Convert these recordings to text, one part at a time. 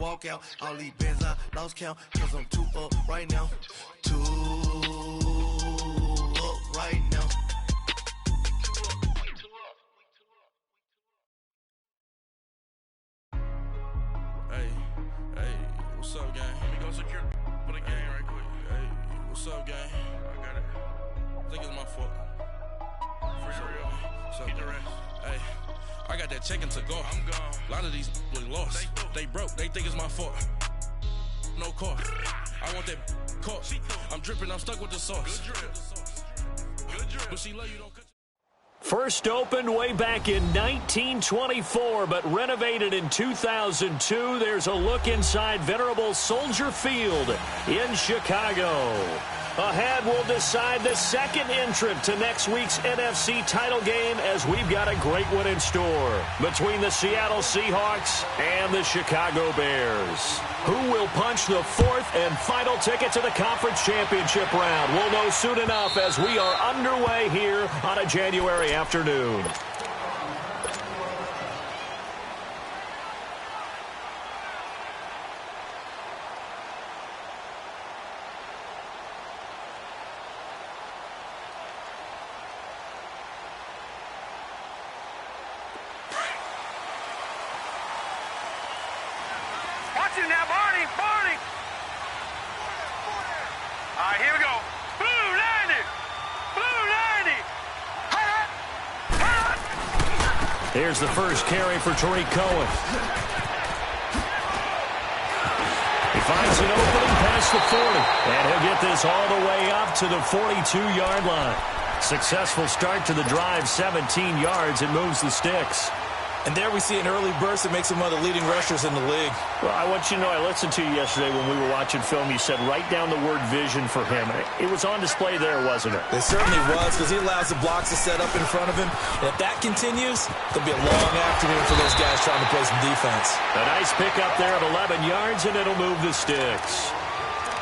walk out. All these bands I lost count, cause I'm too up right now. Too up right now. Hey, what's up, gang? Let me go secure for the game right quick. Hey, what's up, gang? I got it. I think it's my fault. For real. What's up, Keep the gang? rest. Hey, I got that chicken to go. I'm gone. A lot of these look lost. They broke. They think it's my fault. No car. I want that car. I'm dripping. I'm stuck with the sauce. Good drip. Good drip. But she love you, don't cut. First opened way back in 1924, but renovated in 2002. There's a look inside venerable Soldier Field in Chicago. Ahead, we'll decide the second entrant to next week's NFC title game as we've got a great one in store between the Seattle Seahawks and the Chicago Bears. Who will punch the fourth and final ticket to the conference championship round? We'll know soon enough as we are underway here on a January afternoon. Watch it now, Barney! Barney! All right, here we go. Blue 90! Blue 90! Here's the first carry for Tariq Cohen. He finds an opening past the 40, and he'll get this all the way up to the 42-yard line. Successful start to the drive, 17 yards. It moves the sticks. And there we see an early burst that makes him one of the leading rushers in the league. Well, I want you to know, I listened to you yesterday when we were watching film. You said write down the word vision for him. It was on display there, wasn't it? It certainly was, because he allows the blocks to set up in front of him. And if that continues, it'll be a long afternoon for those guys trying to play some defense. A nice pickup there of 11 yards, and it'll move the sticks.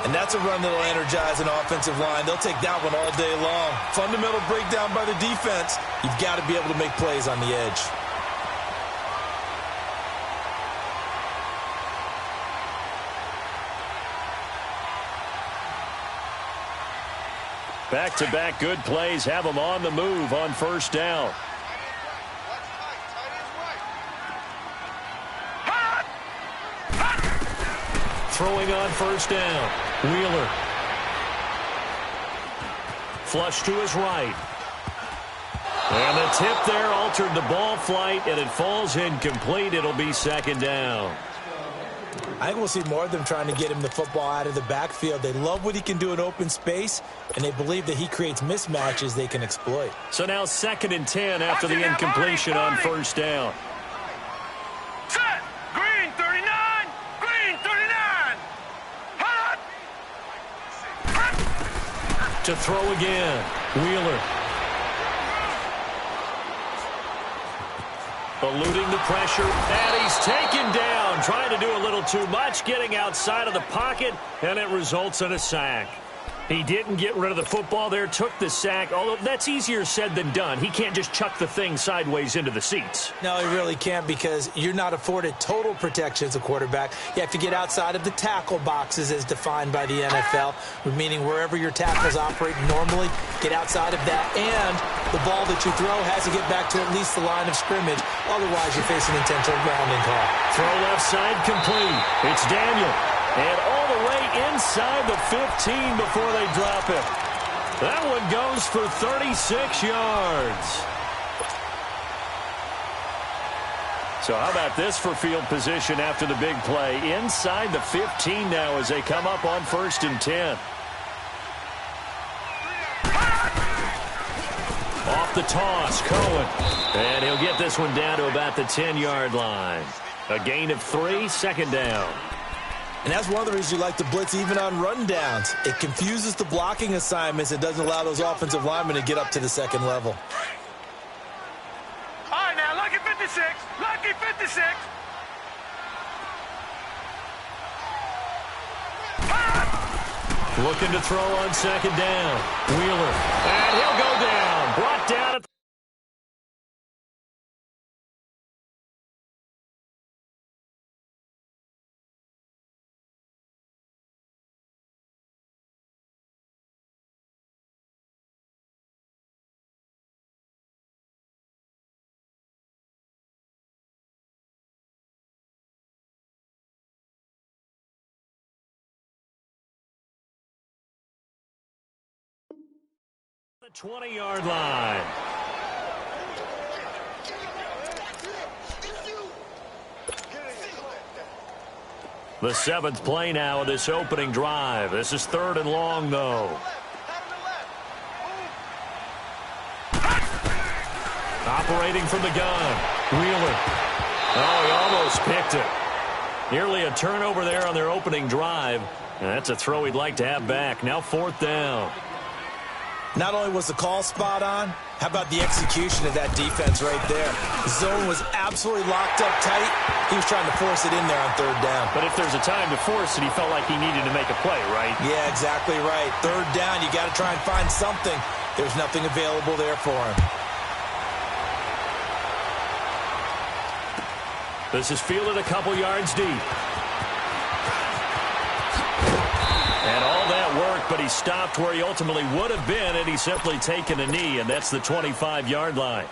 And that's a run that'll energize an offensive line. They'll take that one all day long. Fundamental breakdown by the defense. You've got to be able to make plays on the edge. Back-to-back good plays have them on the move on first down. Throwing on first down. Wheeler. Flush to his right. And the tip there altered the ball flight, and it falls incomplete. It'll be second down. I think we'll see more of them trying to get him the football out of the backfield. They love what he can do in open space, and they believe that he creates mismatches they can exploit. So now 2nd and 10 after the incompletion on first down. Set! Green 39! Green 39! Hot! To throw again. Wheeler. Eluding the pressure, and he's taken down. Trying to do a little too much, getting outside of the pocket, and it results in a sack. He didn't get rid of the football there, took the sack, although that's easier said than done. He can't just chuck the thing sideways into the seats. No, he really can't, because you're not afforded total protection as a quarterback. You have to get outside of the tackle boxes as defined by the NFL, meaning wherever your tackles operate normally, get outside of that, and the ball that you throw has to get back to at least the line of scrimmage. Otherwise, you face an intentional grounding call. Throw left side complete. It's Daniel. And all the way inside the 15 before they drop it. That one goes for 36 yards. So how about this for field position after the big play? Inside the 15 now as they come up on 1st and 10. Off the toss, Cohen. And he'll get this one down to about the 10-yard line. A gain of 3, 2nd down. And that's one of the reasons you like to blitz even on rundowns. It confuses the blocking assignments. It doesn't allow those offensive linemen to get up to the second level. All right, now, lucky 56. Lucky 56. Looking to throw on 2nd down. Wheeler. And he'll go down. Brought down at the the 20-yard line. The 7th play now of this opening drive. This is 3rd and long, though. Operating from the gun. Wheeler. Oh, he almost picked it. Nearly a turnover there on their opening drive. And that's a throw he'd like to have back. Now 4th down. Not only was the call spot on, how about the execution of that defense right there? The zone was absolutely locked up tight. He was trying to force it in there on 3rd down. But if there's a time to force it, he felt like he needed to make a play, right? Yeah, exactly right. 3rd down, you got to try and find something. There's nothing available there for him. This is fielded a couple yards deep. And all that work, but he stopped where he ultimately would have been, and he's simply taken a knee, and that's the 25-yard line.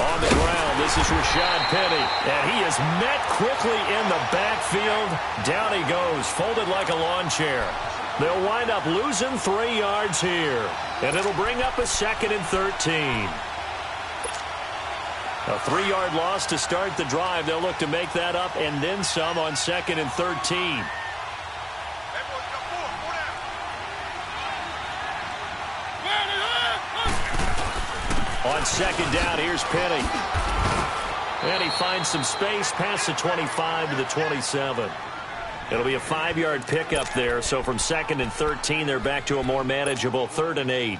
On the ground, this is Rashad Penny, and he is met quickly in the backfield. Down he goes, folded like a lawn chair. They'll wind up losing 3 yards here, and it'll bring up a 2nd and 13. A 3-yard loss to start the drive. They'll look to make that up and then some on 2nd and 13. On 2nd down, here's Penny. And he finds some space past the 25 to the 27. It'll be a 5-yard pickup there. So from 2nd and 13, they're back to a more manageable 3rd and 8.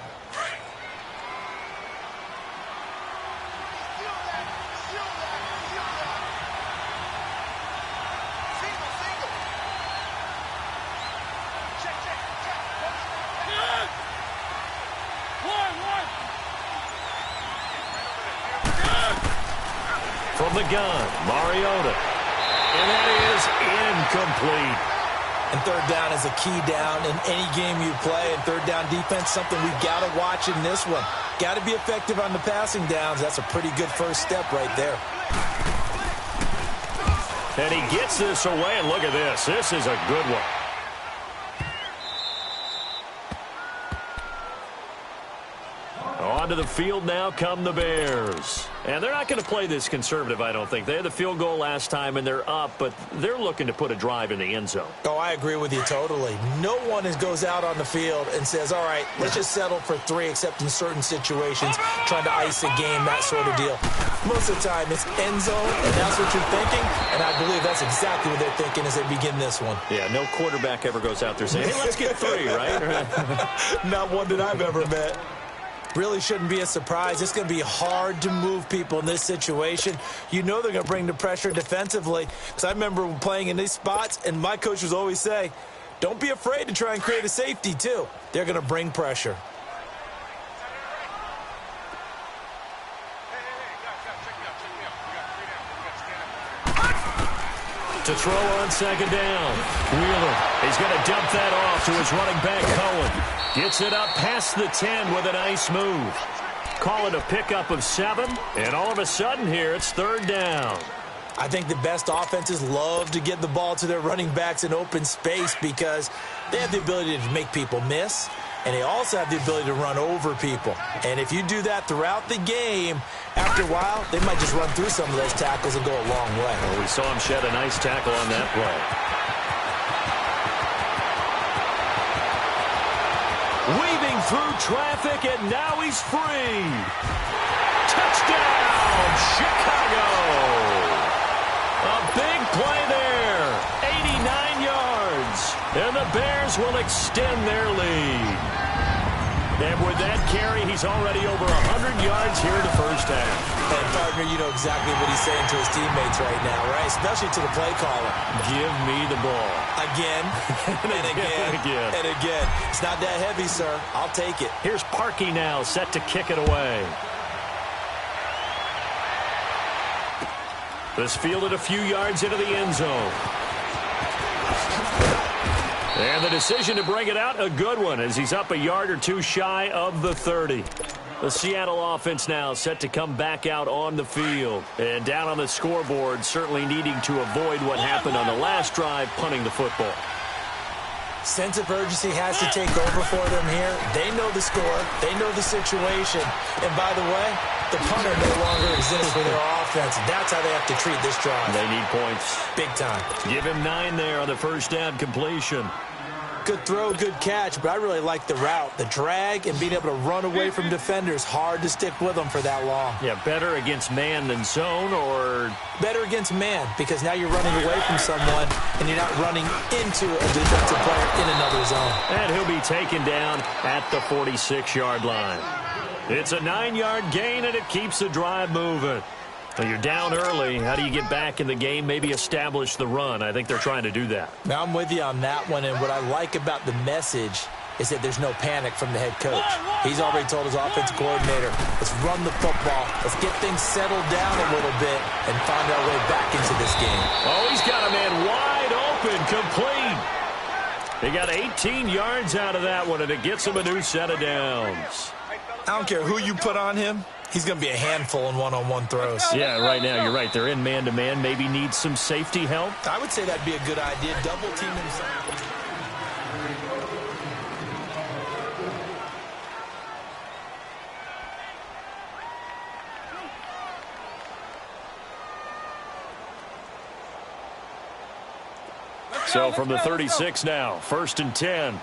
From the gun, Mariota. And that is incomplete. And 3rd down is a key down in any game you play. And 3rd down defense, something we've got to watch in this one. Got to be effective on the passing downs. That's a pretty good first step right there. And he gets this away, and look at this. This is a good one. Onto the field now come the Bears. And they're not going to play this conservative, I don't think. They had the field goal last time, and they're up, but they're looking to put a drive in the end zone. Oh, I agree with you totally. No one goes out on the field and says, all right, let's just settle for 3, except in certain situations, trying to ice a game, that sort of deal. Most of the time, it's end zone, and that's what you're thinking, and I believe that's exactly what they're thinking as they begin this one. Yeah, no quarterback ever goes out there saying, hey, let's get 3, right? Not one that I've ever met. Really shouldn't be a surprise. It's going to be hard to move people in this situation. You know they're going to bring the pressure defensively. Because I remember playing in these spots, and my coach would always say, don't be afraid to try and create a safety, too. They're going to bring pressure. To throw on 2nd down. Wheeler, he's going to dump that off to his running back, Cohen. Gets it up past the 10 with a nice move. Call it a pickup of 7, and all of a sudden here, it's 3rd down. I think the best offenses love to get the ball to their running backs in open space because they have the ability to make people miss, and they also have the ability to run over people. And if you do that throughout the game, after a while, they might just run through some of those tackles and go a long way. Well, we saw him shed a nice tackle on that play. Weaving through traffic, and now he's free. Touchdown, Chicago. A big play there, 89 yards. And the Bears will extend their lead. And with that carry, he's already over 100 yards here in the first half. And, partner, you know exactly what he's saying to his teammates right now, right? Especially to the play caller. Give me the ball. Again, and again, and again. It's not that heavy, sir. I'll take it. Here's Parkey now, set to kick it away. This fielded a few yards into the end zone. And the decision to bring it out, a good one, as he's up a yard or two shy of the 30. The Seattle offense now set to come back out on the field. And down on the scoreboard, certainly needing to avoid what happened on the last drive, punting the football. Sense of urgency has to take over for them here. They know the score. They know the situation. And by the way, the punter no longer exists for their offense. That's how they have to treat this drive. They need points. Big time. Give him 9 there on the first down completion. Good throw, good catch, but I really like the route. The drag and being able to run away from defenders. Hard to stick with them for that long. Yeah, better against man than zone, or? Better against man, because now you're running away from someone and you're not running into a defensive player in another zone. And he'll be taken down at the 46-yard line. It's a 9-yard gain, and it keeps the drive moving. Well, you're down early. How do you get back in the game, maybe establish the run? I think they're trying to do that. Now, I'm with you on that one, and what I like about the message is that there's no panic from the head coach. He's already told his offensive coordinator, let's run the football, let's get things settled down a little bit and find our way back into this game. Oh, he's got a man wide open, complete. He got 18 yards out of that one, and it gets him a new set of downs. I don't care who you put on him. He's going to be a handful in one-on-one throws. Yeah, right now, you're right. They're in man-to-man. Maybe needs some safety help. I would say that'd be a good idea. Double team himself. So from the 36 now, 1st and 10.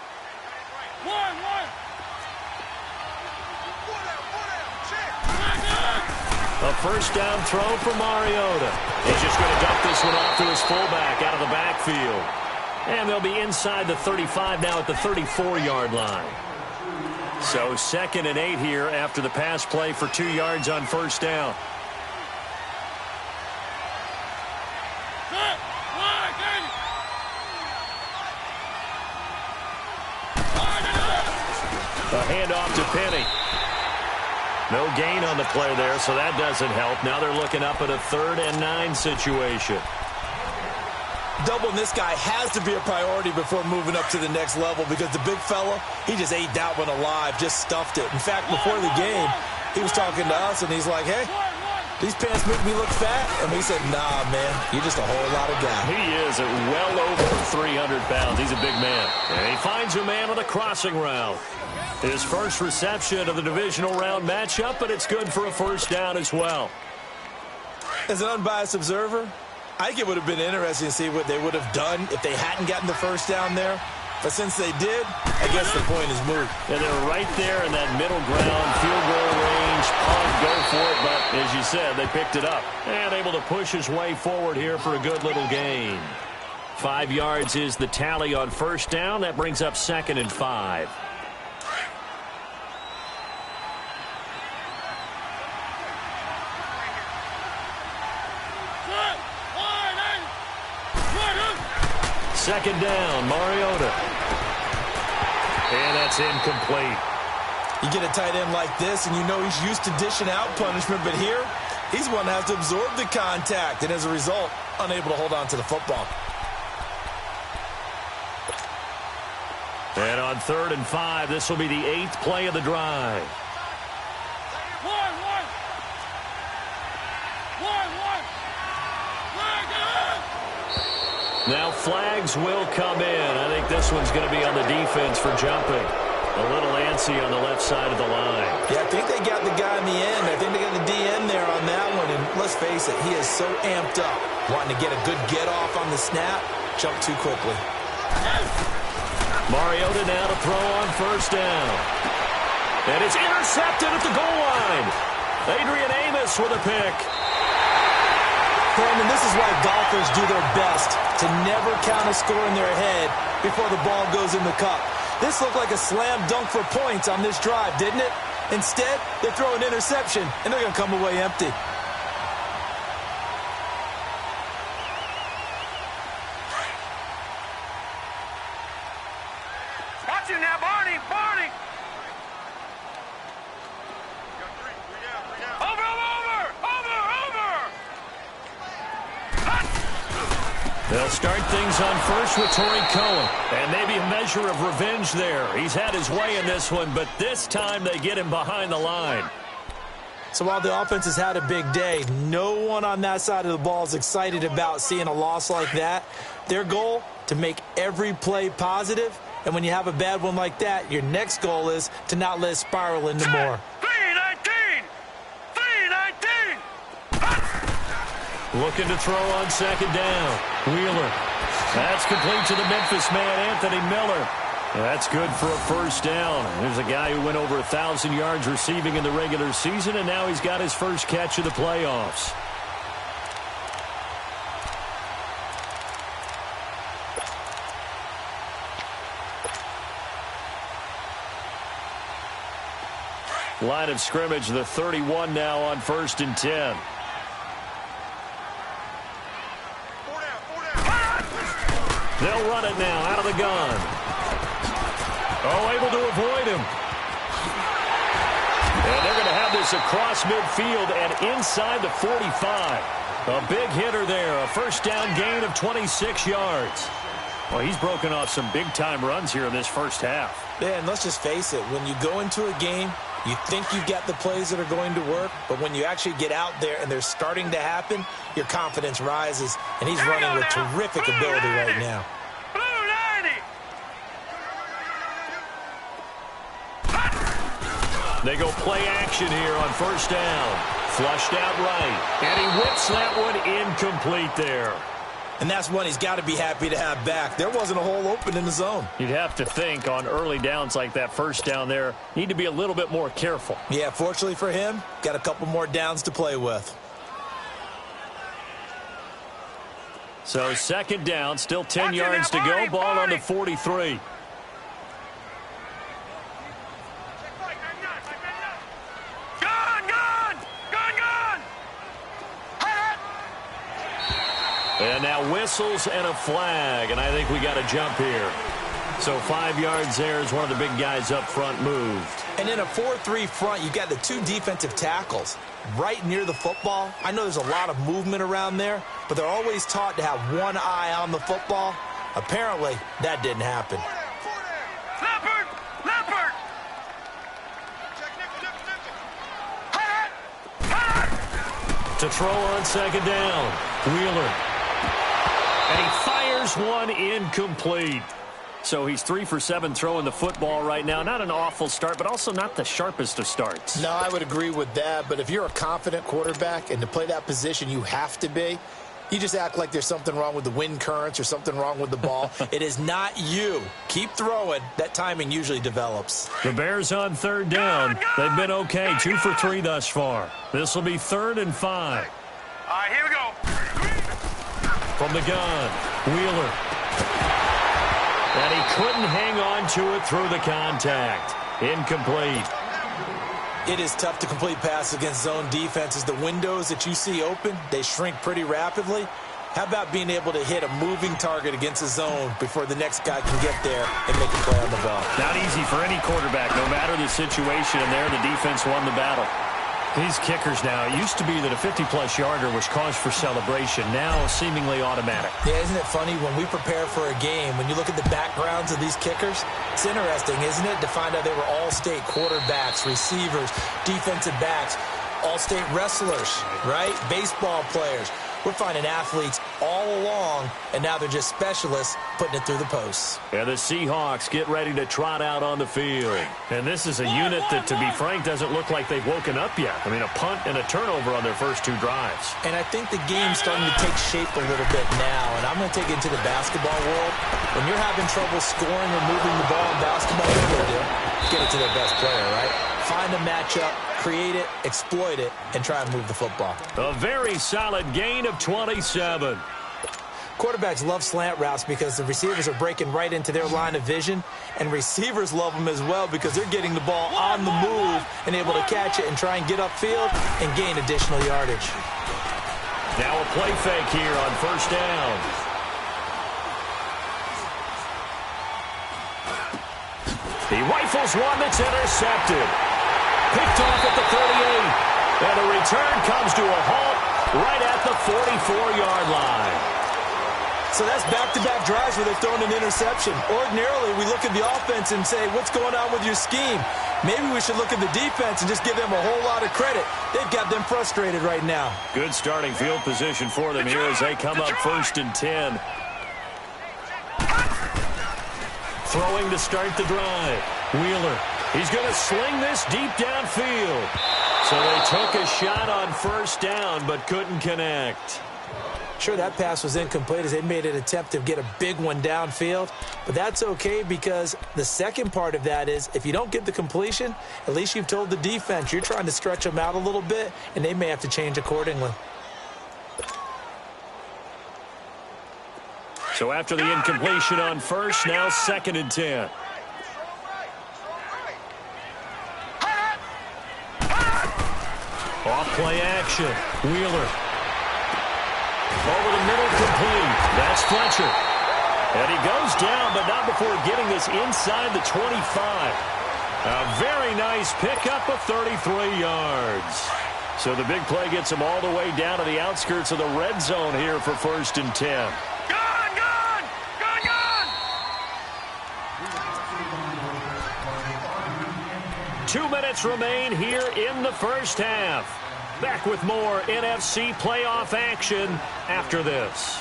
A first down throw for Mariota. He's just going to dump this one off to his fullback out of the backfield. And they'll be inside the 35 now at the 34-yard line. So 2nd and 8 here after the pass play for 2 yards on first down. A handoff to Penny. No gain on the play there, so that doesn't help. Now they're looking up at a 3rd and 9 situation. Doubling this guy has to be a priority before moving up to the next level, because the big fella, he just ate that one alive, just stuffed it. In fact, before the game, he was talking to us, and he's like, hey, these pants make me look fat. And we said, nah, man, you're just a whole lot of guy. He is at well over 300 pounds. He's a big man. And he finds a man on the crossing route. His first reception of the divisional round matchup, but it's good for a first down as well. As an unbiased observer, I think it would have been interesting to see what they would have done if they hadn't gotten the first down there. But since they did, I guess the point is moot. And they're right there in that middle ground, field goal range, punt, go for it. But as you said, they picked it up. And able to push his way forward here for a good little gain. 5 yards is the tally on first down. That brings up 2nd and 5. Second down, Mariota. And that's incomplete. You get a tight end like this, and you know he's used to dishing out punishment, but here, he's one that has to absorb the contact, and as a result, unable to hold on to the football. And on 3rd and 5, this will be the 8th play of the drive. Now flags will come in. I think this one's going to be on the defense for jumping. A little antsy on the left side of the line. Yeah, I think they got the guy in the end. I think they got the DN there on that one. And let's face it, he is so amped up, wanting to get a good get-off on the snap, jump too quickly. Mariota now to throw on first down. And it's intercepted at the goal line. Adrian Amos with a pick. Brandon, this is why golfers do their best to never count a score in their head before the ball goes in the cup. This looked like a slam dunk for points on this drive, didn't it? Instead, they throw an interception, and they're going to come away empty. Watch it now, Barney! Barney! Over! They'll start things on first with Torrey Cohen. And maybe a measure of revenge there. He's had his way in this one, but this time they get him behind the line. So while the offense has had a big day, no one on that side of the ball is excited about seeing a loss like that. Their goal, to make every play positive. And when you have a bad one like that, your next goal is to not let it spiral into more. 319! 319! Looking to throw on second down. Wheeler. That's complete to the Memphis man, Anthony Miller. That's good for a first down. There's a guy who went over 1,000 yards receiving in the regular season, and now he's got his first catch of the playoffs. Line of scrimmage, the 31 now on 1st and 10. They'll run it now out of the gun. Oh, able to avoid him. And they're going to have this across midfield and inside the 45. A big hitter there, a first down gain of 26 yards. Well, he's broken off some big-time runs here in this first half. Yeah, and let's just face it, when you go into a game, you think you've got the plays that are going to work, but when you actually get out there and they're starting to happen, your confidence rises, and he's running with terrific ability right now. They go play action here on first down. Flushed out right, and he whips that one incomplete there. And that's one he's got to be happy to have back. There wasn't a hole open in the zone. You'd have to think on early downs like that first down there, need to be a little bit more careful. Yeah, fortunately for him, got a couple more downs to play with. So second down, still 10 yards to go. Ball on the 43. And now whistles and a flag, and I think we got a jump here. So 5 yards there as one of the big guys up front moved. And in a 4-3 front, you got the two defensive tackles right near the football. I know there's a lot of movement around there, but they're always taught to have one eye on the football. Apparently, that didn't happen. To throw on second down, Wheeler. And he fires one incomplete. So he's 3 for 7 throwing the football right now. Not an awful start, but also not the sharpest of starts. No, I would agree with that. But if you're a confident quarterback and to play that position you have to be, you just act like there's something wrong with the wind currents or something wrong with the ball. It is not you. Keep throwing. That timing usually develops. The Bears on third down. They've been okay. 2 for 3 thus far. This will be 3rd and 5. All right, here we go. From the gun, Wheeler. And he couldn't hang on to it through the contact. Incomplete. It is tough to complete passes against zone defenses. The windows that you see open, they shrink pretty rapidly. How about being able to hit a moving target against a zone before the next guy can get there and make a play on the ball? Not easy for any quarterback, no matter the situation, and there the defense won the battle. These kickers now, it used to be that a 50-plus yarder was cause for celebration. Now seemingly automatic. Yeah, isn't it funny when we prepare for a game, when you look at the backgrounds of these kickers, it's interesting, isn't it, to find out they were all-state quarterbacks, receivers, defensive backs, all-state wrestlers, right? Baseball players. We're finding athletes all along, and now they're just specialists putting it through the posts. And the Seahawks get ready to trot out on the field. And this is a unit that, to be frank, doesn't look like they've woken up yet. I mean, a punt and a turnover on their first 2 drives. And I think the game's starting to take shape a little bit now, and I'm going to take it into the basketball world. When you're having trouble scoring or moving the ball in basketball, what are you going to do? Get it to their best player, right? Find a matchup, create it, exploit it, and try and move the football. A very solid gain of 27. Quarterbacks love slant routes because the receivers are breaking right into their line of vision, and receivers love them as well because they're getting the ball on the move and able to catch it and try and get upfield and gain additional yardage. Now a play fake here on first down. He rifles one that's intercepted. Picked off at the 38. And the return comes to a halt right at the 44-yard line. So that's back-to-back drives where they've thrown an interception. Ordinarily, we look at the offense and say, what's going on with your scheme? Maybe we should look at the defense and just give them a whole lot of credit. They've got them frustrated right now. Good starting field position for them here as they come up 1st and 10. Throwing to start the drive. Wheeler. He's going to sling this deep downfield. So they took a shot on 1st down but couldn't connect. Sure, that pass was incomplete as they made an attempt to get a big one downfield. But that's okay because the second part of that is if you don't get the completion, at least you've told the defense you're trying to stretch them out a little bit, and they may have to change accordingly. So after the incompletion on 1st, now 2nd and 10. Off play action. Wheeler. Over the middle, complete. That's Fletcher. And he goes down, but not before getting this inside the 25. A very nice pickup of 33 yards. So the big play gets him all the way down to the outskirts of the red zone here for 1st and 10. 2 minutes remain here in the first half. Back with more NFC playoff action after this.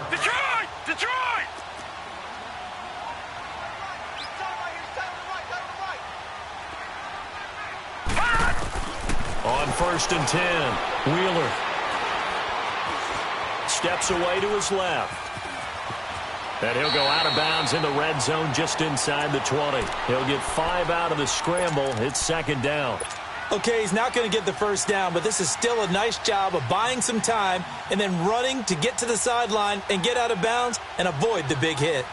Detroit! Detroit! On 1st and 10, Wheeler. Steps away to his left. And he'll go out of bounds in the red zone just inside the 20. He'll get 5 out of the scramble. It's 2nd down. Okay, he's not going to get the 1st down, but this is still a nice job of buying some time and then running to get to the sideline and get out of bounds and avoid the big hit.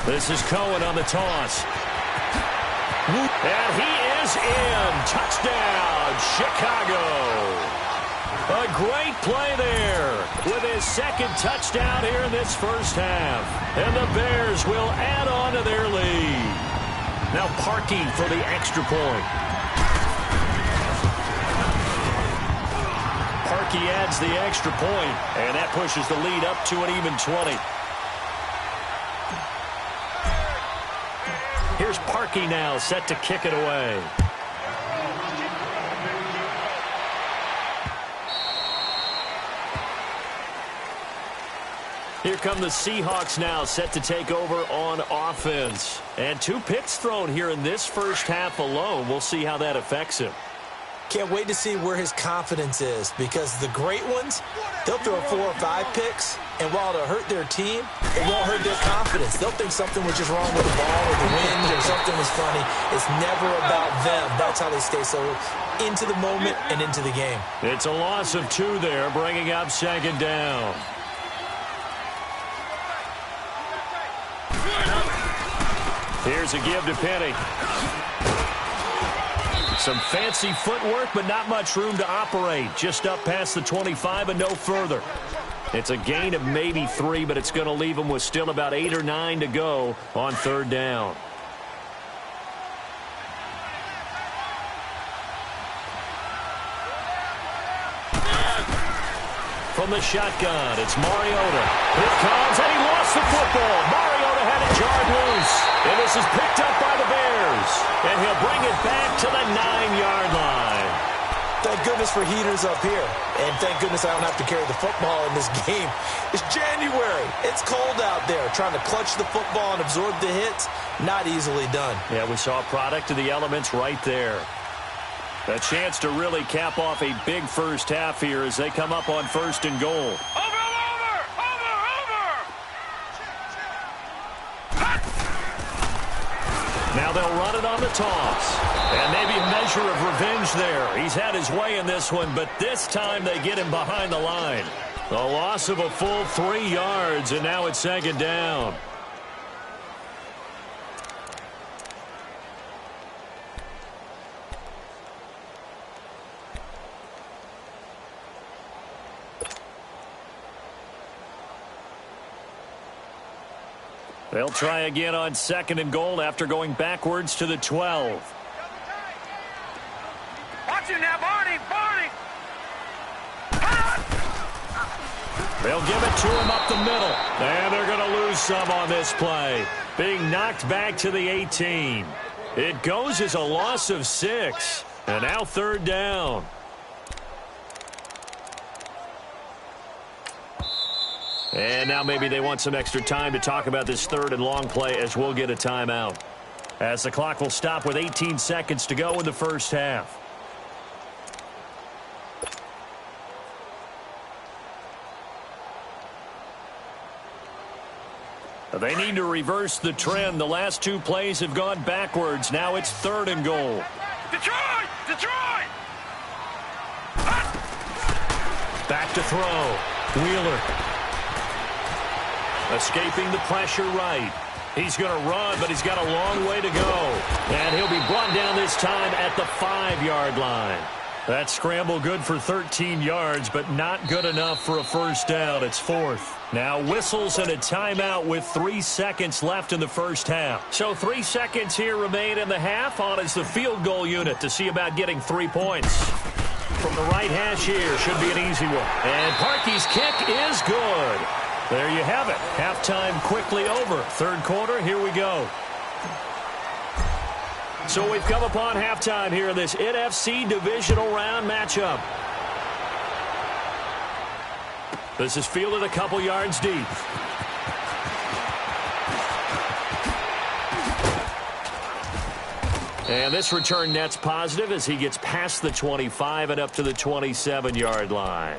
This is Cohen on the toss. And he is in. Touchdown, Chicago. A great play there with his 2nd touchdown here in this first half. And the Bears will add on to their lead. Now Parkey for the extra point. Parkey adds the extra point, and that pushes the lead up to an even 20. Here's Parkey now, set to kick it away. Here come the Seahawks now, set to take over on offense. And 2 picks thrown here in this first half alone. We'll see how that affects him. Can't wait to see where his confidence is because the great ones, they'll throw 4 or 5 picks, and while it'll hurt their team, it won't hurt their confidence. They'll think something was just wrong with the ball or the wind or something was funny. It's never about them. That's how they stay so into the moment and into the game. It's a loss of 2 there, bringing up 2nd down. Here's a give to Penny. Some fancy footwork, but not much room to operate. Just up past the 25 and no further. It's a gain of maybe 3, but it's going to leave them with still about 8 or 9 to go on 3rd down. From the shotgun, it's Mariota. Here it comes, and he lost the football. Mariota had it jarred loose. And this is picked up by the Bears. And he'll bring it back to the 9-yard line. Thank goodness for heaters up here. And thank goodness I don't have to carry the football in this game. It's January. It's cold out there. Trying to clutch the football and absorb the hits, not easily done. Yeah, we saw a product of the elements right there. A chance to really cap off a big first half here as they come up on 1st and goal. Now they'll run it on the toss. And maybe a measure of revenge there. He's had his way in this one, but this time they get him behind the line. A loss of a full 3 yards, and now it's 2nd down. They'll try again on 2nd and goal after going backwards to the 12. Watch it now, Barney! Barney! They'll give it to him up the middle. And they're going to lose some on this play. Being knocked back to the 18. It goes as a loss of 6. And now 3rd down. And now maybe they want some extra time to talk about this 3rd and long play as we'll get a timeout. As the clock will stop with 18 seconds to go in the first half. They need to reverse the trend. The last 2 plays have gone backwards. Now it's 3rd and goal. Detroit! Detroit! Back to throw. Wheeler. Escaping the pressure right. He's going to run, but he's got a long way to go. And he'll be brought down this time at the 5-yard line. That scramble good for 13 yards, but not good enough for a first down. It's 4th. Now whistles and a timeout with 3 seconds left in the first half. So 3 seconds here remain in the half. On is the field goal unit to see about getting 3 points. From the right hash here, should be an easy one. And Parkey's kick is good. There you have it. Halftime quickly over. 3rd quarter, here we go. So we've come upon halftime here in this NFC divisional round matchup. This is fielded a couple yards deep. And this return net's positive as he gets past the 25 and up to the 27-yard line.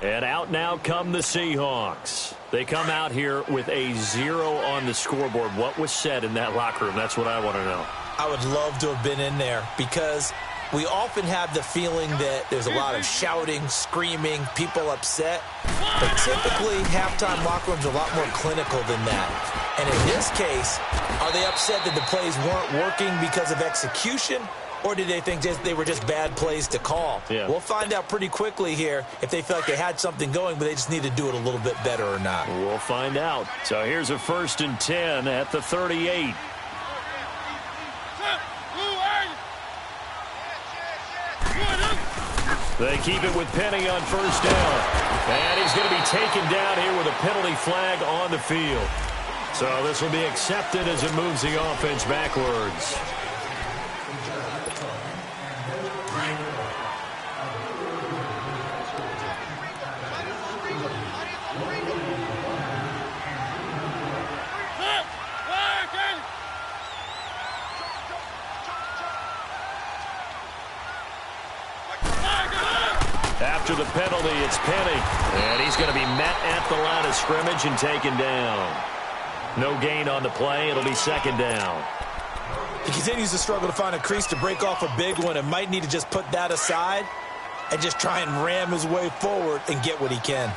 And out now come the Seahawks. They come out here with a 0 on the scoreboard. What was said in that locker room? That's what I want to know. I would love to have been in there because we often have the feeling that there's a lot of shouting, screaming, people upset. But typically, halftime locker rooms are a lot more clinical than that. And in this case, are they upset that the plays weren't working because of execution? Or did they think they were just bad plays to call? Yeah. We'll find out pretty quickly here if they felt like they had something going, but they just need to do it a little bit better or not. We'll find out. So here's a 1st and 10 at the 38. They keep it with Penny on 1st down. And he's going to be taken down here with a penalty flag on the field. So this will be accepted as it moves the offense backwards. After the penalty, it's Penny. And he's going to be met at the line of scrimmage and taken down. No gain on the play. It'll be 2nd down. He continues to struggle to find a crease to break off a big one and might need to just put that aside and just try and ram his way forward and get what he can.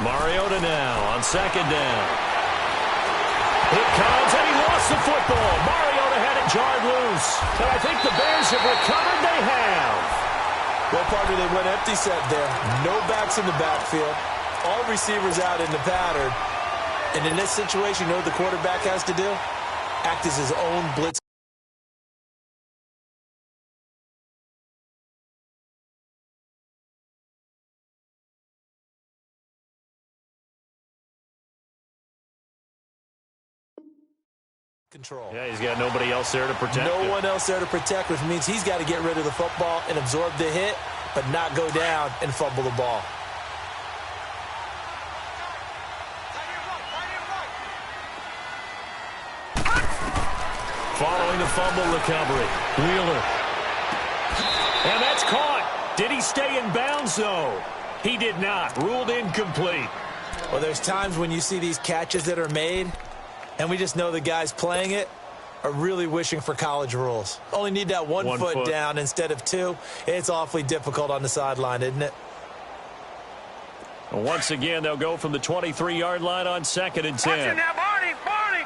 Mariota now on 2nd down. It comes, and he lost the football. Mariota had it jarred loose. And I think the Bears have recovered. They have. Well, partner, they went empty set there. No backs in the backfield. All receivers out in the pattern. And in this situation, you know what the quarterback has to do? Act as his own blitz. Control. Yeah, he's got nobody else there to protect No him. one else there to protect, which means he's got to get rid of the football and absorb the hit, but not go down and fumble the ball. Following the fumble recovery, Wheeler. And that's caught. Did he stay in bounds, though? He did not. Ruled incomplete. Well, there's times when you see these catches that are made, and we just know the guys playing it are really wishing for college rules. Only need that one foot down instead of 2. It's awfully difficult on the sideline, isn't it? Once again, they'll go from the 23-yard line on 2nd and 10. Watch it now, Barney! Barney!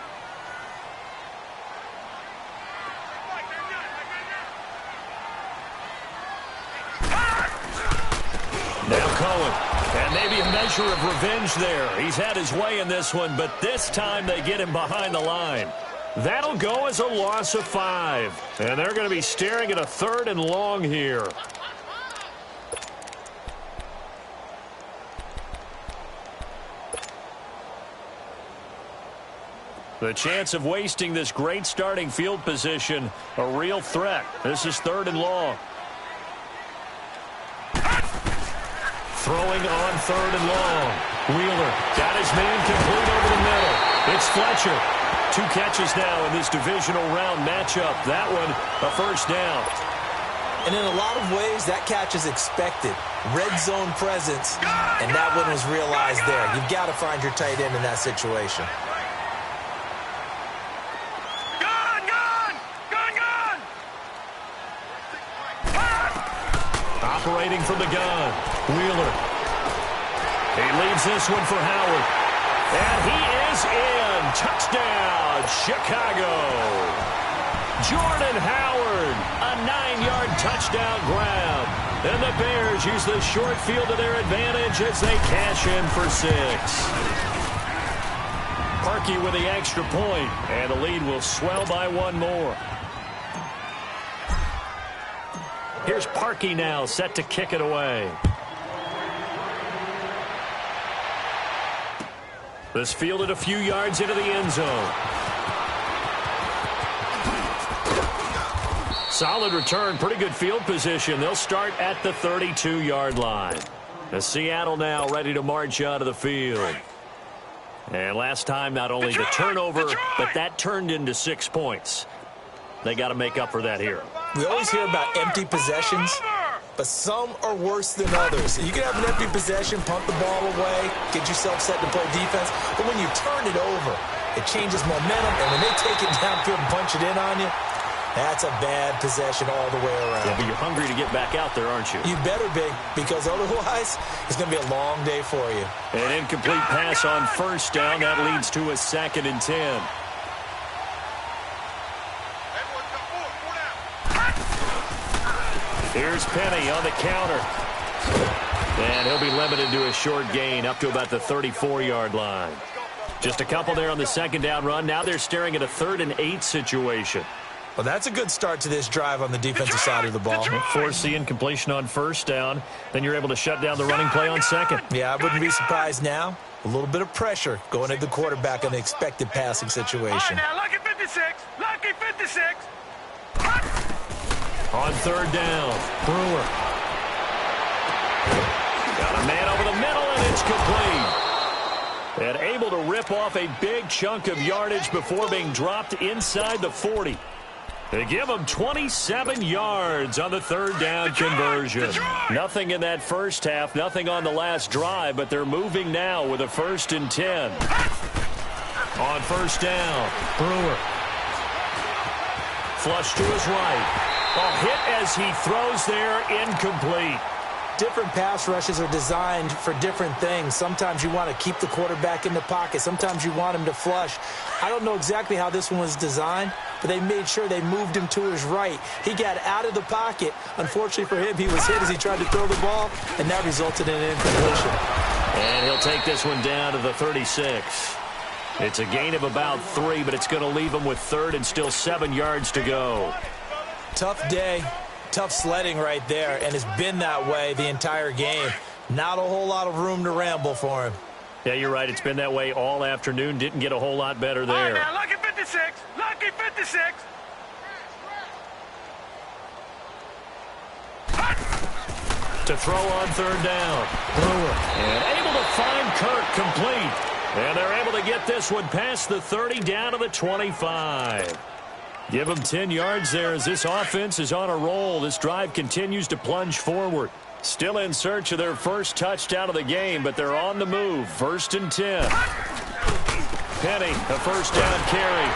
Cohen. And maybe a measure of revenge there. He's had his way in this one, but this time they get him behind the line. That'll go as a loss of 5. And they're going to be staring at a 3rd and long here. The chance of wasting this great starting field position, a real threat. This is 3rd and long. Throwing on 3rd and long. Wheeler got his man complete over the middle. It's Fletcher. 2 catches now in this divisional round matchup. That one, a first down. And in a lot of ways, that catch is expected. Red zone presence, and that one was realized there. You've got to find your tight end in that situation. Operating from the gun, Wheeler. He leaves this one for Howard. And he is in. Touchdown, Chicago. Jordan Howard, a 9-yard touchdown grab. And the Bears use the short field to their advantage as they cash in for 6. Parkey with the extra point, and the lead will swell by 1 more. Here's Parkey now, set to kick it away. This fielded a few yards into the end zone. Solid return, pretty good field position. They'll start at the 32-yard line. The Seattle now ready to march out of the field. And last time, not only the turnover, but that turned into 6 points. They got to make up for that here. We always hear about empty possessions, but some are worse than others. You can have an empty possession, punt the ball away, get yourself set to play defense, but when you turn it over, it changes momentum, and when they take it downfield and punch it in on you, that's a bad possession all the way around. Yeah, but you're hungry to get back out there, aren't you? You better be, because otherwise, it's going to be a long day for you. An incomplete pass on first down. That leads to a 2nd and 10. Here's Penny on the counter. And he'll be limited to a short gain up to about the 34-yard line. Just a couple there on the 2nd down run. Now they're staring at a 3rd and 8 situation. Well, that's a good start to this drive on the defensive side of the ball. Force the incompletion on first down. Then you're able to shut down the running play on 2nd. Yeah, I wouldn't be surprised now. A little bit of pressure going at the quarterback in the expected passing situation. All right, now, lucky 56. Lucky 56. On 3rd down, Brewer. Got a man over the middle, and it's complete. And able to rip off a big chunk of yardage before being dropped inside the 40. They give him 27 yards on the 3rd down conversion. Nothing in that first half, nothing on the last drive, but they're moving now with a 1st and 10. On 1st down, Brewer. Flush to his right. A hit as he throws there, incomplete. Different pass rushes are designed for different things. Sometimes you want to keep the quarterback in the pocket. Sometimes you want him to flush. I don't know exactly how this one was designed, but they made sure they moved him to his right. He got out of the pocket. Unfortunately for him, he was hit as he tried to throw the ball, and that resulted in an incompletion. And he'll take this one down to the 36. It's a gain of about 3, but it's going to leave him with 3rd and still 7 yards to go. Tough day, tough sledding right there, and it's been that way the entire game. Not a whole lot of room to ramble for him. Yeah, you're right. It's been that way all afternoon. Didn't get a whole lot better there. All right, now, lucky 56. Lucky 56. To throw on 3rd down. Brewer. And able to find Kirk complete. And they're able to get this one past the 30 down to the 25. Give them 10 yards there as this offense is on a roll. This drive continues to plunge forward. Still in search of their first touchdown of the game, but they're on the move. 1st and 10. Penny, a 1st down carry.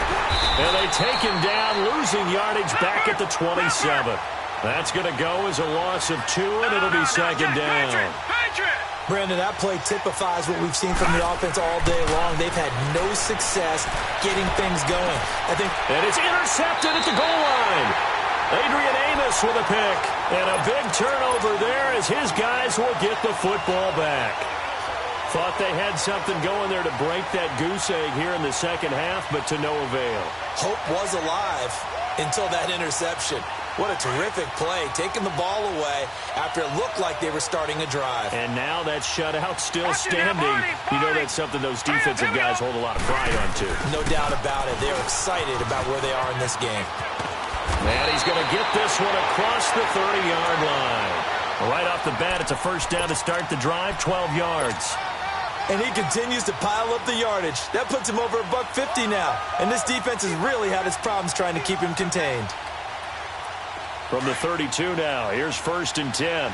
And they take him down, losing yardage back at the 27. That's going to go as a loss of 2, and it'll be 2nd down. Brandon, that play typifies what we've seen from the offense all day long. They've had no success getting things going. And it's intercepted at the goal line. Adrian Amos Davis with a pick. And a big turnover there as his guys will get the football back. Thought they had something going there to break that goose egg here in the second half, but to no avail. Hope was alive until that interception. What a terrific play, taking the ball away after it looked like they were starting a drive. And now that shutout still standing. You know that's something those defensive guys hold a lot of pride on, too. No doubt about it. They're excited about where they are in this game. And he's going to get this one across the 30-yard line. Right off the bat, it's a first down to start the drive, 12 yards. And he continues to pile up the yardage. That puts him over $150 now. And this defense has really had its problems trying to keep him contained. From the 32 now, here's 1st and 10.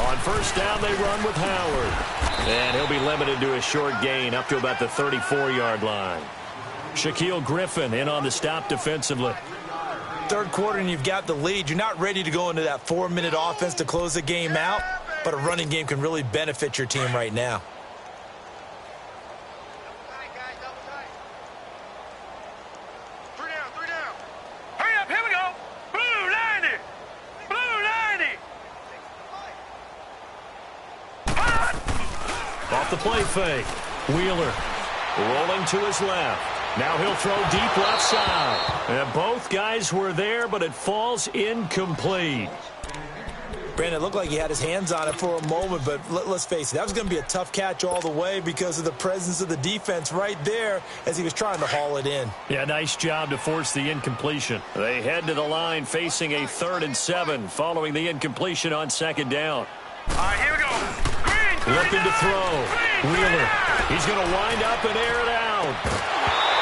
On first down, they run with Howard. And he'll be limited to a short gain up to about the 34-yard line. Shaquille Griffin in on the stop defensively. Third quarter and you've got the lead. You're not ready to go into that 4-minute offense to close the game out, but a running game can really benefit your team right now. Off the play fake. Wheeler rolling to his left. Now he'll throw deep left side. And both guys were there, but it falls incomplete. Brandon, it looked like he had his hands on it for a moment, but let's face it, that was going to be a tough catch all the way because of the presence of the defense right there as he was trying to haul it in. Yeah, nice job to force the incompletion. They head to the line facing a 3rd and 7 following the incompletion on 2nd down. All right, here we go. Looking to throw. Wheeler. He's going to wind up and air it out.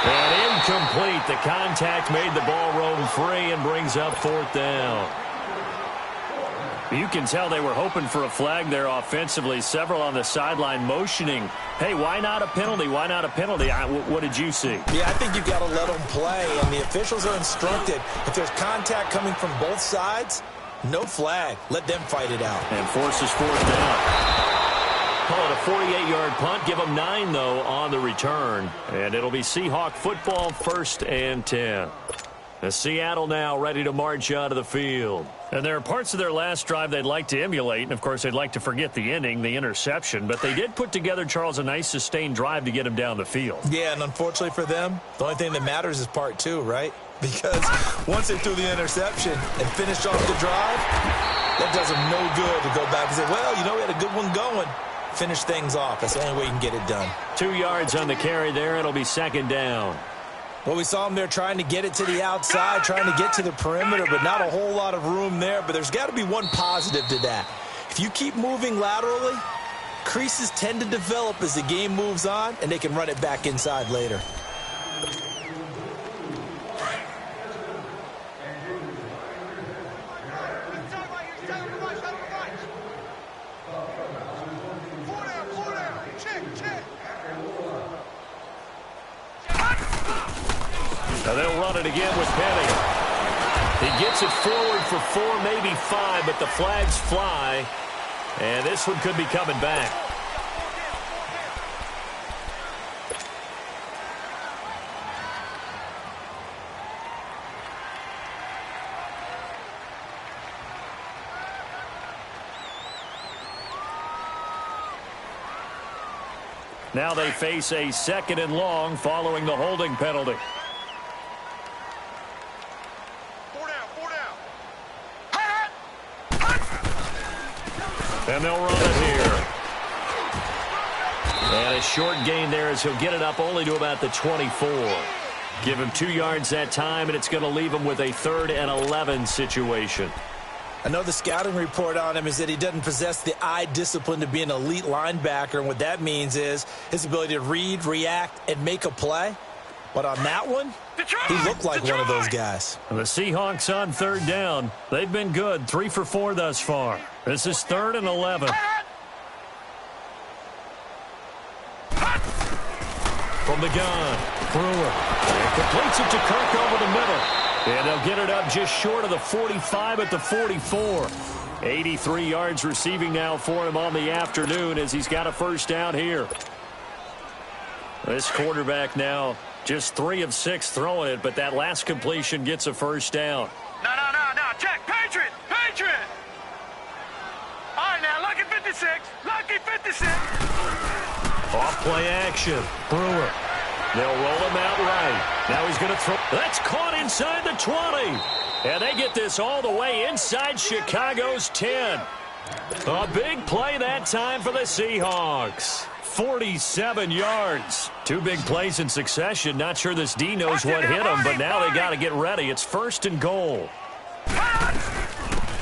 And incomplete. The contact made the ball roam free and brings up 4th down. You can tell they were hoping for a flag there offensively. Several on the sideline motioning. Hey, why not a penalty? Why not a penalty? What did you see? Yeah, I think you've got to let them play, and the officials are instructed. If there's contact coming from both sides, no flag. Let them fight it out. And forces 4th down. Call it a 48-yard punt. Give them 9, though, on the return. And it'll be Seahawk football, 1st and 10. Seattle now ready to march out of the field. And there are parts of their last drive they'd like to emulate. And, of course, they'd like to forget the ending, the interception. But they did put together, Charles, a nice sustained drive to get him down the field. Yeah, and unfortunately for them, the only thing that matters is part 2, right? Because once they threw the interception and finished off the drive, that does them no good to go back and say, well, you know, we had a good one going. Finish things off. That's the only way you can get it done. 2 yards on the carry there. It'll be 2nd down. Well, we saw them there trying to get it to the outside, trying to get to the perimeter, but not a whole lot of room there. But there's got to be one positive to that. If you keep moving laterally, creases tend to develop as the game moves on, and they can run it back inside later. Now they'll run it again with Penny. He gets it forward for 4, maybe 5, but the flags fly. And this one could be coming back. Now they face a 2nd and long following the holding penalty. And they'll run it here. And a short gain there as he'll get it up only to about the 24. Give him 2 yards that time, and it's going to leave him with a 3rd and 11 situation. I know the scouting report on him is that he doesn't possess the eye discipline to be an elite linebacker, and what that means is his ability to read, react, and make a play. But on that one, he looked like one of those guys. The Seahawks on 3rd down. They've been good, 3 for 4 thus far. This is 3rd and 11. From the gun, Brewer. And completes it to Kirk over the middle. And they'll get it up just short of the 45 at the 44. 83 yards receiving now for him on the afternoon as he's got a first down here. This quarterback now just 3 of 6 throwing it, but that last completion gets a first down. No. Check. Patriot. All right, now, lucky 56. Lucky 56. Off play action. Brewer. They'll roll him out right. Now he's going to throw. That's caught inside the 20. And they get this all the way inside Chicago's 10. A big play that time for the Seahawks. 47 yards. 2 big plays in succession. Not sure this D knows what hit him, but now they got to get ready. It's 1st and goal.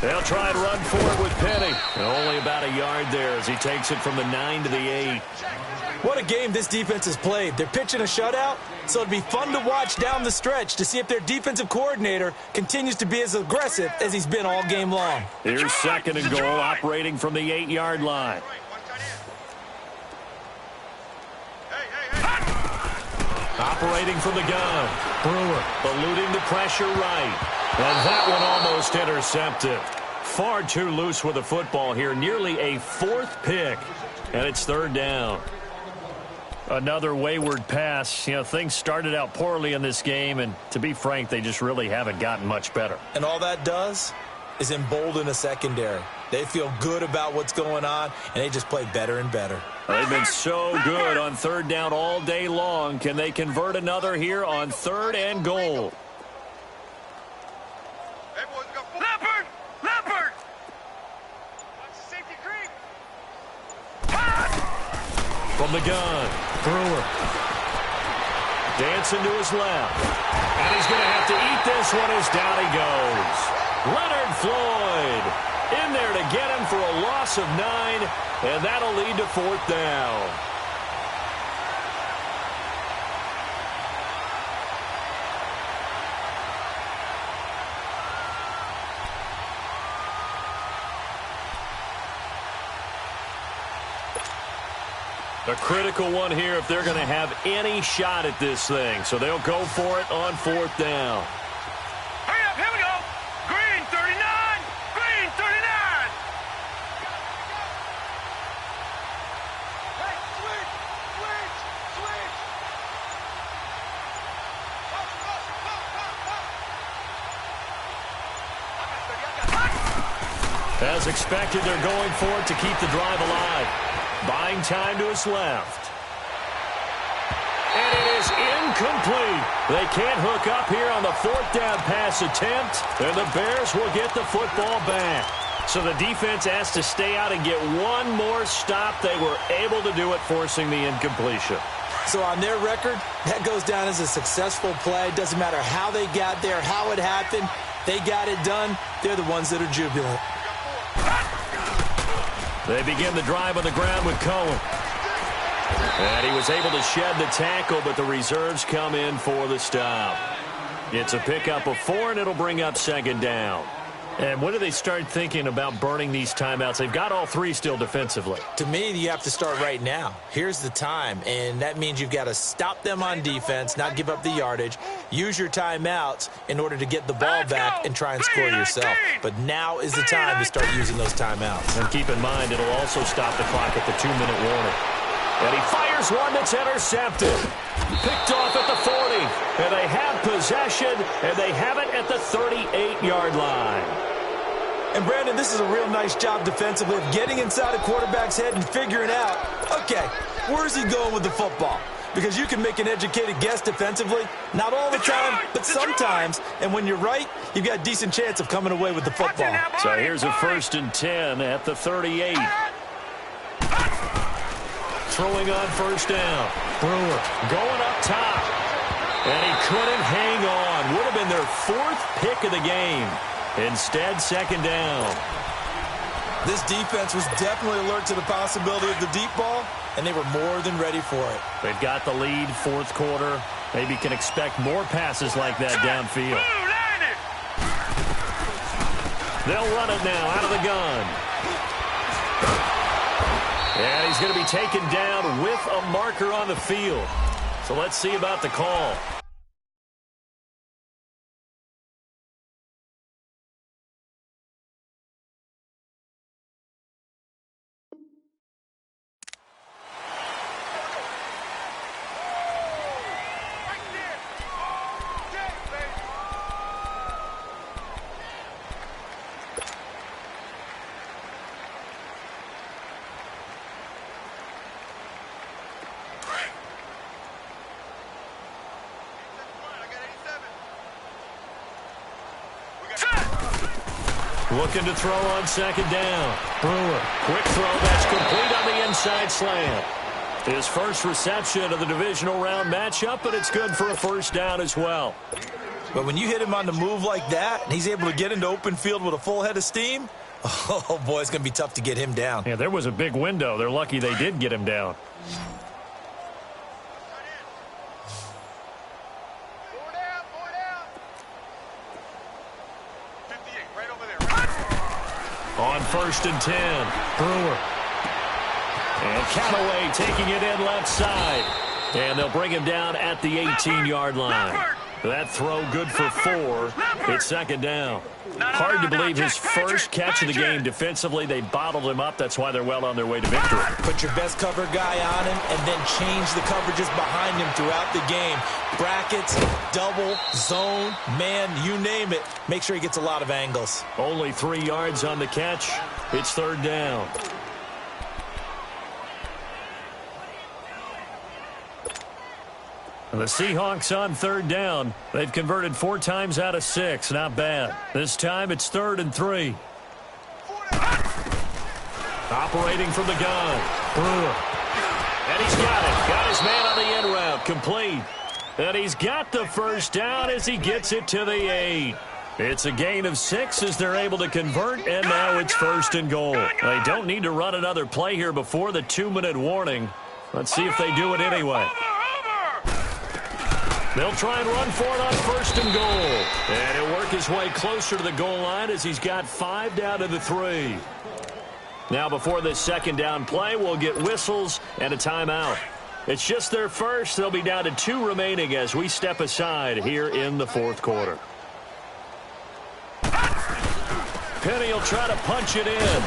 They'll try and run for it with Penny. And only about a yard there as he takes it from the 9 to the 8. What a game this defense has played. They're pitching a shutout, so it'd be fun to watch down the stretch to see if their defensive coordinator continues to be as aggressive as he's been all game long. Here's 2nd and goal, operating from the 8-yard line. Operating from the gun. Brewer eluding the pressure right. And that one almost intercepted. Far too loose with the football here. Nearly a 4th pick. And it's 3rd down. Another wayward pass. You know, things started out poorly in this game, and to be frank, they just really haven't gotten much better. And all that does is embolden a secondary. They feel good about what's going on, and they just play better and better. They've been so good on 3rd down all day long. Can they convert another here on 3rd and goal? Leopard! From the gun, Brewer. Dancing to his left. And he's going to have to eat this one as down he goes. Leonard Floyd in there to get him for a loss of 9, and that'll lead to 4th down. A critical one here if they're going to have any shot at this thing. So they'll go for it on 4th down. Hurry up, here we go. Green 39. Green 39. Hey, switch. As expected, they're going for it to keep the drive alive. Buying time to his left. And it is incomplete. They can't hook up here on the 4th down pass attempt, and the Bears will get the football back. So the defense has to stay out and get one more stop. They were able to do it, forcing the incompletion. So on their record, that goes down as a successful play. Doesn't matter how they got there, how it happened. They got it done. They're the ones that are jubilant. They begin the drive on the ground with Cohen. And he was able to shed the tackle, but the reserves come in for the stop. It's a pickup of 4, and it'll bring up 2nd down. And when do they start thinking about burning these timeouts? They've got all 3 still defensively. To me, you have to start right now. Here's the time, and that means you've got to stop them on defense, not give up the yardage, use your timeouts in order to get the ball back and try and score yourself. But now is the time to start using those timeouts. And keep in mind, it'll also stop the clock at the 2-minute warning. And he fires one that's intercepted. Picked off at the 40. And they have possession, and they have it at the 38-yard line. And, Brandon, this is a real nice job defensively of getting inside a quarterback's head and figuring out, okay, where's he going with the football? Because you can make an educated guess defensively. Not all the time, but sometimes. And when you're right, you've got a decent chance of coming away with the football. So here's a 1st and 10 at the 38. Throwing on 1st down. Brewer going up top. And he couldn't hang on. Would have been their 4th pick of the game. Instead, 2nd down. This defense was definitely alert to the possibility of the deep ball, and they were more than ready for it. They've got the lead, 4th quarter. Maybe can expect more passes like that downfield. They'll run it now out of the gun. And he's going to be taken down with a marker on the field. So let's see about the call. Looking to throw on second down. Brewer, quick throw that's complete on the inside slant. His first reception of the divisional round matchup, but it's good for a first down as well. But when you hit him on the move like that, and he's able to get into open field with a full head of steam, oh, boy, it's going to be tough to get him down. Yeah, there was a big window. They're lucky they did get him down. On 1st and 10, Brewer. And Callaway taking it in left side. And they'll bring him down at the 18-yard line. That throw good for 4. It's second down. Hard to believe his first catch of the game defensively. They bottled him up. That's why they're well on their way to victory. Put your best cover guy on him and then change the coverages behind him throughout the game. Brackets, double, zone, man, you name it. Make sure he gets a lot of angles. Only 3 yards on the catch. It's third down. The Seahawks on third down. They've converted 4 times out of 6. Not bad. This time it's 3rd and 3. Operating from the gun. Brewer. And he's got it. Got his man on the end route. Complete. And he's got the first down as he gets it to the 8. It's a gain of 6 as they're able to convert, and now it's 1st and goal. They don't need to run another play here before the 2-minute warning. Let's see if they do it anyway. They'll try and run for it on 1st and goal. And he'll work his way closer to the goal line as he's got 5 down to the 3. Now before this second down play, we'll get whistles and a timeout. It's just their first. They'll be down to 2 remaining as we step aside here in the 4th quarter. Penny will try to punch it in.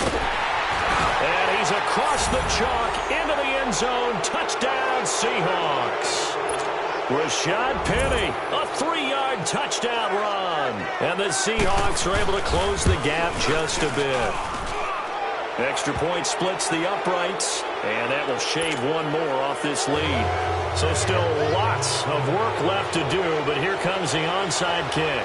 And he's across the chalk into the end zone. Touchdown, Seahawks. Rashad Penny, a 3-yard touchdown run. And the Seahawks are able to close the gap just a bit. Extra point splits the uprights, and that will shave 1 more off this lead. So still lots of work left to do, but here comes the onside kick.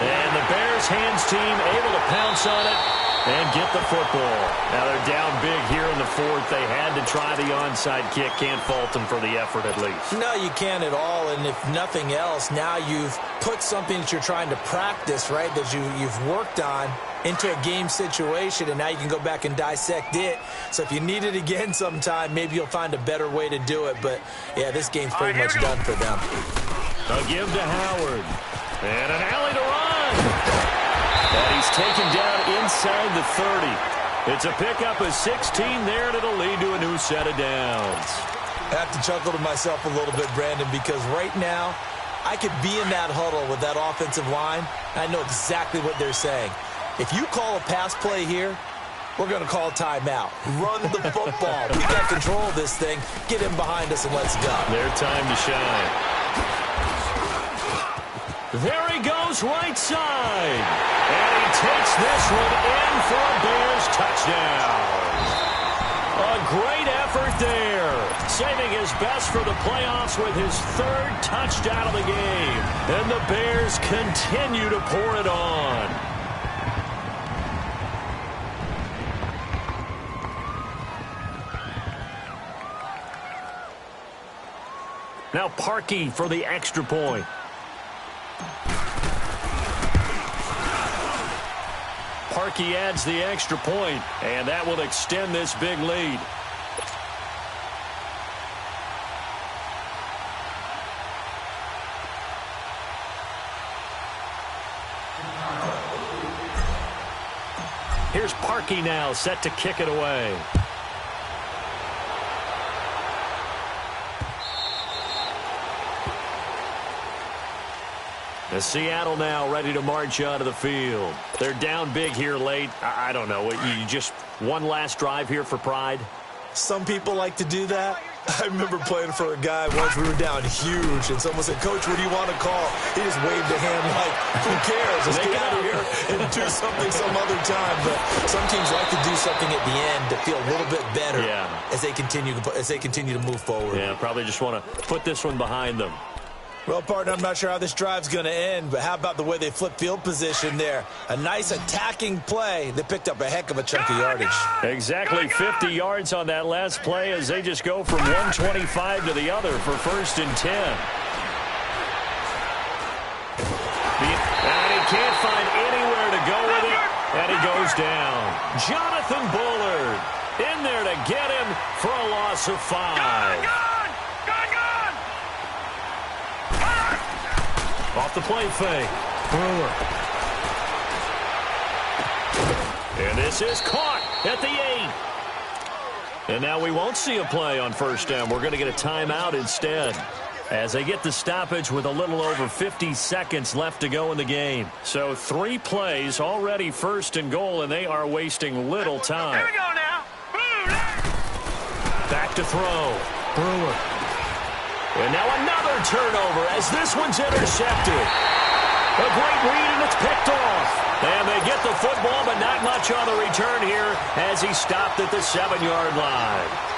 And the Bears hands team able to pounce on it and get the football. Now they're down big here in the 4th. They had to try the onside kick. Can't fault them for the effort at least. No, you can't at all. And if nothing else, now you've put something that you're trying to practice, right, that you've worked on into a game situation, and now you can go back and dissect it. So if you need it again sometime, maybe you'll find a better way to do it. But, yeah, this game's pretty much done for them. A give to Howard. And an alley to run. And he's taken down inside the 30. It's a pickup of 16 there, and it'll lead to a new set of downs. I have to chuckle to myself a little bit, Brandon, because right now I could be in that huddle with that offensive line. I know exactly what they're saying. If you call a pass play here, we're going to call a timeout. Run the football. We got control of this thing. Get him behind us and let's go. Their time to shine. There he goes right side. And he takes this one in for a Bears touchdown. A great effort there. Saving his best for the playoffs with his 3rd touchdown of the game. And the Bears continue to pour it on. Now Parkey for the extra point. Parkey adds the extra point, and that will extend this big lead. Here's Parkey now, set to kick it away. The Seattle now ready to march out of the field. They're down big here late. I don't know. You just one last drive here for pride? Some people like to do that. I remember playing for a guy once. We were down huge, and someone said, "Coach, what do you want to call?" He just waved a hand like, "Who cares? Let's get out of here and do something some other time." But some teams like to do something at the end to feel a little bit better as they continue to move forward. Yeah, probably just want to put this one behind them. Well, partner, I'm not sure how this drive's going to end, but how about the way they flip field position there? A nice attacking play that picked up a heck of a chunk of yardage. Exactly 50 yards on that last play as they just go from 125 to the other for 1st and 10. And he can't find anywhere to go with it, and he goes down. Jonathan Bullard in there to get him for a loss of 5. Off the play fake. Brewer. And this is caught at the 8. And now we won't see a play on 1st down. We're going to get a timeout instead as they get the stoppage with a little over 50 seconds left to go in the game. So 3 plays already 1st and goal, and they are wasting little time. Here we go now. Back to throw. Brewer. And now another turnover as this one's intercepted. A great read, and it's picked off. And they get the football, but not much on the return here as he stopped at the 7-yard line.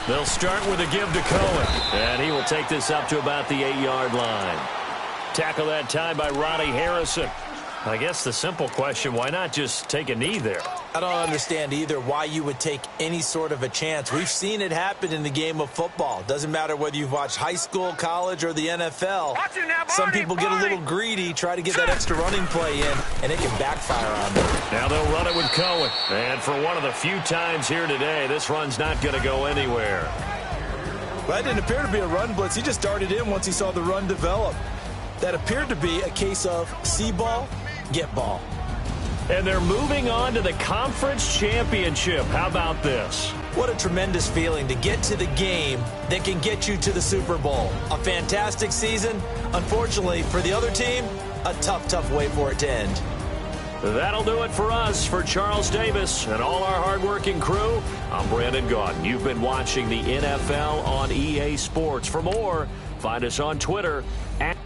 They'll start with a give to Cohen, and he will take this up to about the 8-yard line. Tackle that time by Ronnie Harrison. I guess the simple question, why not just take a knee there? I don't understand either why you would take any sort of a chance. We've seen it happen in the game of football. Doesn't matter whether you've watched high school, college, or the NFL. Some people get a little greedy, try to get that extra running play in, and it can backfire on them. Now they'll run it with Cohen. And for one of the few times here today, this run's not going to go anywhere. Well, that didn't appear to be a run blitz. He just darted in once he saw the run develop. That appeared to be a case of see ball, get ball. And they're moving on to the conference championship. How about this? What a tremendous feeling to get to the game that can get you to the Super Bowl. A fantastic season. Unfortunately, for the other team, a tough, tough way for it to end. That'll do it for us. For Charles Davis and all our hardworking crew, I'm Brandon Gaudin. You've been watching the NFL on EA Sports. For more, find us on Twitter at